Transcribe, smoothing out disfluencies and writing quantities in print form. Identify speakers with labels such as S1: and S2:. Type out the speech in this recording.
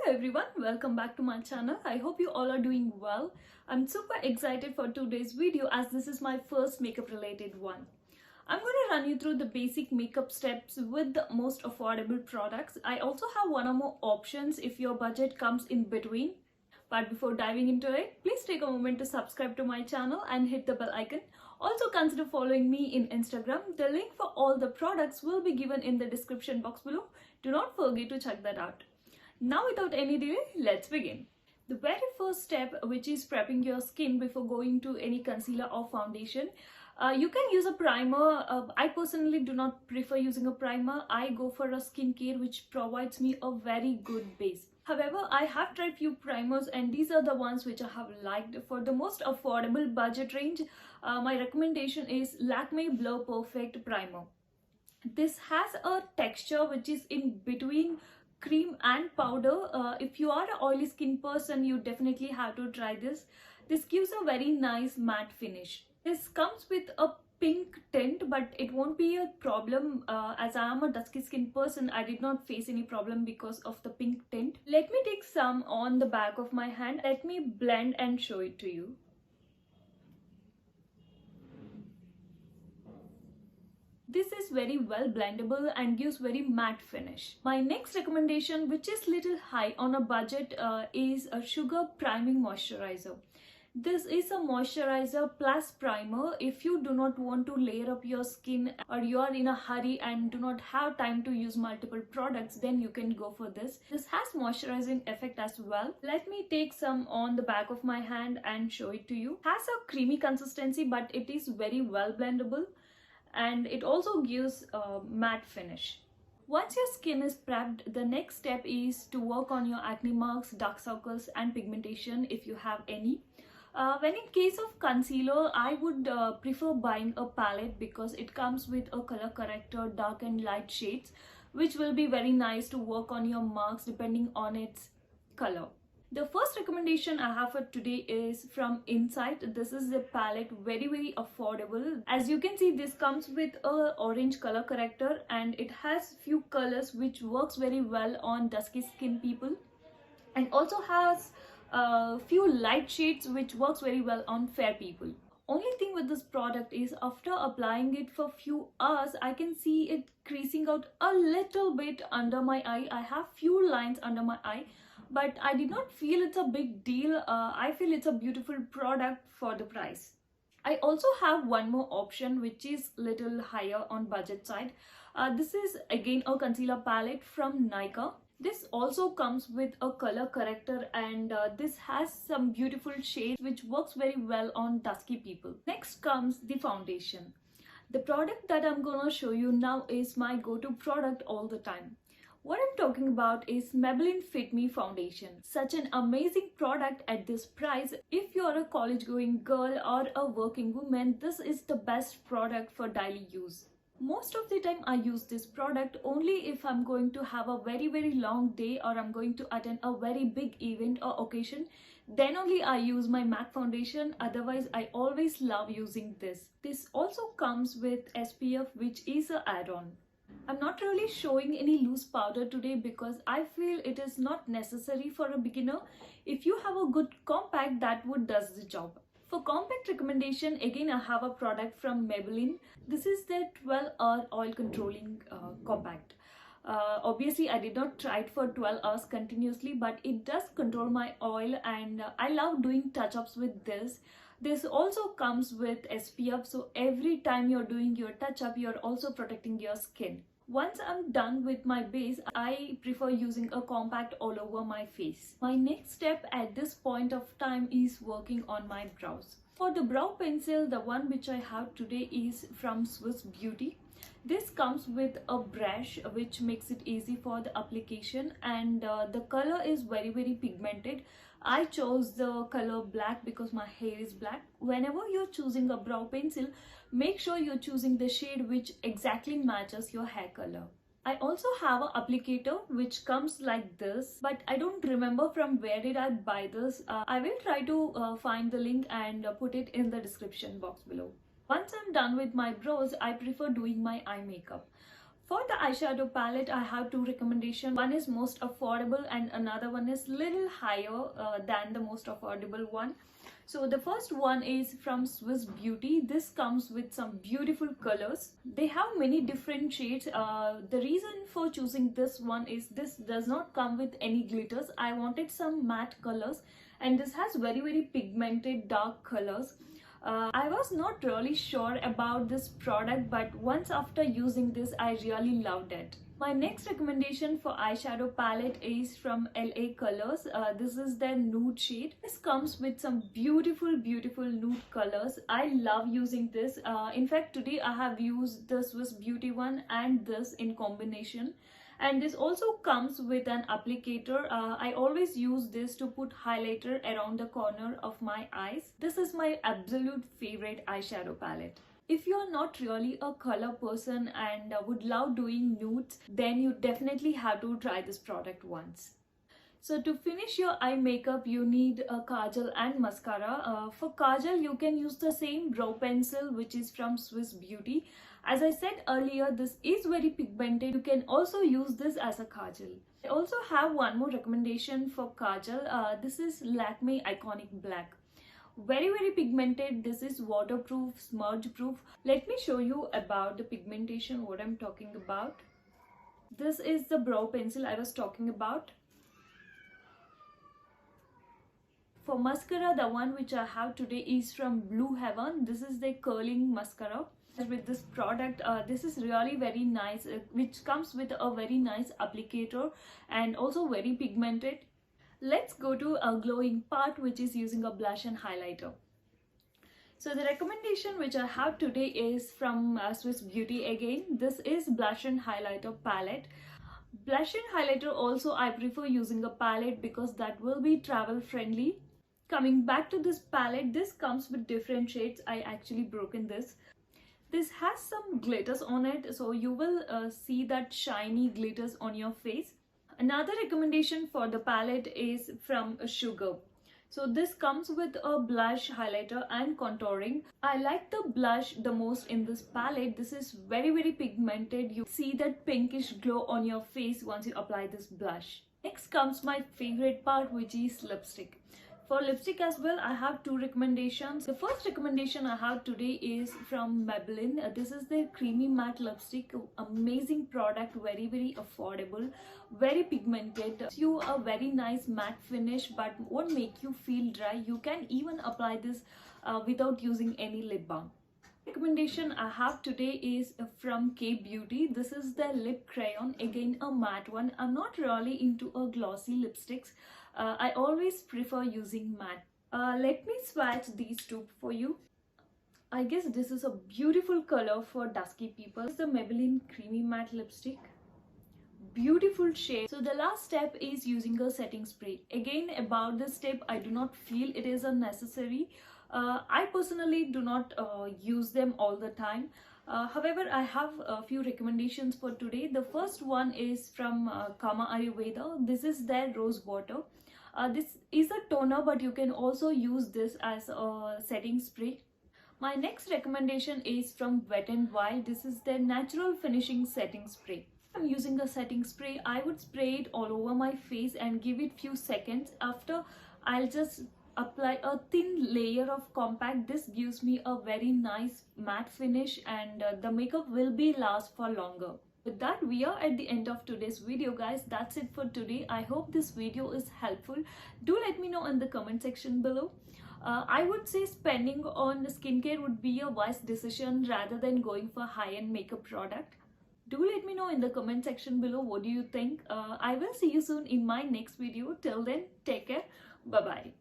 S1: everyone, welcome back to my channel. I hope you all are doing well. I'm super excited for today's video as this is my first makeup related one. I'm going to run you through the basic makeup steps with the most affordable products. I also have one or more options if your budget comes in between. But before diving into it, please take a moment to subscribe to my channel and hit the bell icon. Also consider following me in Instagram. The link for all the products will be given in the description box below. Do not forget to check that out. Now without any delay, let's begin. The very first step, which is prepping your skin before going to any concealer or foundation. You can use a primer. I personally do not prefer using a primer. I go for a skincare which provides me a very good base. However, I have tried few primers and these are the ones which I have liked. For the most affordable budget range, my recommendation is Lakme Blur Perfect Primer. This has a texture which is in between cream and powder. If you are an oily skin person, you definitely have to try this. This gives a very nice matte finish. This comes with a pink tint, but it won't be a problem as I am a dusky skin person. I did not face any problem because of the pink tint. Let me take some on the back of my hand. Let me blend and show it to you. This is very well blendable and gives very matte finish. My next recommendation, which is little high on a budget, is a Sugar Priming Moisturizer. This is a moisturizer plus primer. If you do not want to layer up your skin or you are in a hurry and do not have time to use multiple products, then you can go for this. This has moisturizing effect as well. Let me take some on the back of my hand and show it to you. It has a creamy consistency, but it is very well blendable. And it also gives a matte finish. Once your skin is prepped, the next step is to work on your acne marks, dark circles and pigmentation if you have any. When in case of concealer, I would prefer buying a palette because it comes with a color corrector, dark and light shades, which will be very nice to work on your marks depending on its color. The first recommendation I have for today is from Insight. This is a palette, very affordable. As you can see, this comes with a orange color corrector and it has few colors which works very well on dusky skin people, and also has a few light shades which works very well on fair people. Only thing with this product is after applying it for few hours, I can see it creasing out a little bit under my eye. I have few lines under my eye, but I did not feel it's a big deal. I feel it's a beautiful product for the price. I also have one more option which is little higher on budget side. This is again a concealer palette from Nykaa. This also comes with a color corrector and this has some beautiful shades which works very well on dusky people. Next comes the foundation. The product that I'm gonna show you now is my go-to product all the time. What I'm talking about is Maybelline Fit Me Foundation. Such an amazing product at this price. If you're a college going girl or a working woman, this is the best product for daily use. Most of the time I use this product only if I'm going to have a very long day or I'm going to attend a very big event or occasion. Then only I use my MAC foundation. Otherwise, I always love using this. This also comes with SPF, which is an add-on. I'm not really showing any loose powder today because I feel it is not necessary for a beginner. If you have a good compact, that would does the job. For compact recommendation, again I have a product from Maybelline. This is their 12-hour oil controlling compact. Obviously I did not try it for 12 hours continuously, but it does control my oil and I love doing touch-ups with this. This also comes with SPF, so every time you're doing your touch-up, you're also protecting your skin. Once I'm done with my base, I prefer using a compact all over my face. My next step at this point of time is working on my brows. For the brow pencil, the one which I have today is from Swiss Beauty. This comes with a brush which makes it easy for the application, and the color is very pigmented. I chose the color black because my hair is black. Whenever you're choosing a brow pencil, make sure you're choosing the shade which exactly matches your hair color. I also have an applicator which comes like this, but I don't remember from where did I buy this. I will try to find the link and put it in the description box below. Once I'm done with my brows, I prefer doing my eye makeup. For the eyeshadow palette, I have two recommendations. One is most affordable and another one is little higher than the most affordable one. So the first one is from Swiss Beauty. This comes with some beautiful colors. They have many different shades. The reason for choosing this one is this does not come with any glitters. I wanted some matte colors, and this has very pigmented dark colors. I was not really sure about this product, but once after using this, I really loved it. My next recommendation for eyeshadow palette is from LA Colors. This is their nude shade. This comes with some beautiful nude colors. I love using this. In fact, today I have used the Swiss Beauty one and this in combination. And this also comes with an applicator. I always use this to put highlighter around the corner of my eyes. This is my absolute favorite eyeshadow palette. If you are not really a color person and would love doing nudes, then you definitely have to try this product once. So to finish your eye makeup, you need a kajal and mascara. For kajal, you can use the same brow pencil which is from Swiss Beauty. As I said earlier, this is very pigmented. You can also use this as a kajal. I also have one more recommendation for kajal. This is Lakme Iconic Black. Very pigmented. This is waterproof, smudge proof. Let me show you about the pigmentation, what I'm talking about. This is the brow pencil I was talking about. For mascara, the one which I have today is from Blue Heaven. This is the curling mascara. With this product, this is really very nice, which comes with a very nice applicator and also very pigmented. Let's go to a glowing part, which is using a blush and highlighter. So the recommendation which I have today is from Swiss Beauty again. This is blush and highlighter palette. Blush and highlighter also I prefer using a palette because that will be travel friendly. Coming back to this palette, this comes with different shades. I actually broken this. This has some glitters on it, so you will see that shiny glitters on your face. Another recommendation for the palette is from Sugar. So this comes with a blush, highlighter and contouring. I like the blush the most in this palette. This is very pigmented. You see that pinkish glow on your face once you apply this blush. Next comes my favorite part, which is lipstick. For lipstick as well, I have two recommendations. The first recommendation I have today is from Maybelline. This is their creamy matte lipstick. Amazing product, very affordable, very pigmented. Gives you a very nice matte finish but won't make you feel dry. You can even apply this without using any lip balm. Recommendation I have today is from K Beauty. This is the lip crayon, again a matte one. I'm not really into a glossy lipsticks. I always prefer using matte. Let me swatch these two for you. I guess this is a beautiful color for dusky people. This is the Maybelline creamy matte lipstick. Beautiful shade. So the last step is using a setting spray. Again, about this step, I do not feel it is a necessary. I personally do not use them all the time. However, I have a few recommendations for today. The first one is from Kama Ayurveda. This is their rose water. This is a toner, but you can also use this as a setting spray. My next recommendation is from Wet n Wild. This is their natural finishing setting spray. I'm using a setting spray. I would spray it all over my face and give it few seconds. After, I'll just apply a thin layer of compact. This gives me a very nice matte finish and the makeup will be last for longer. With that, we are at the end of today's video, guys. That's it for today. I hope this video is helpful. Do let me know in the comment section below. I would say spending on skincare would be a wise decision rather than going for high-end makeup product. Do let me know in the comment section below what do you think. I will see you soon in my next video. Till then, take care. Bye-bye.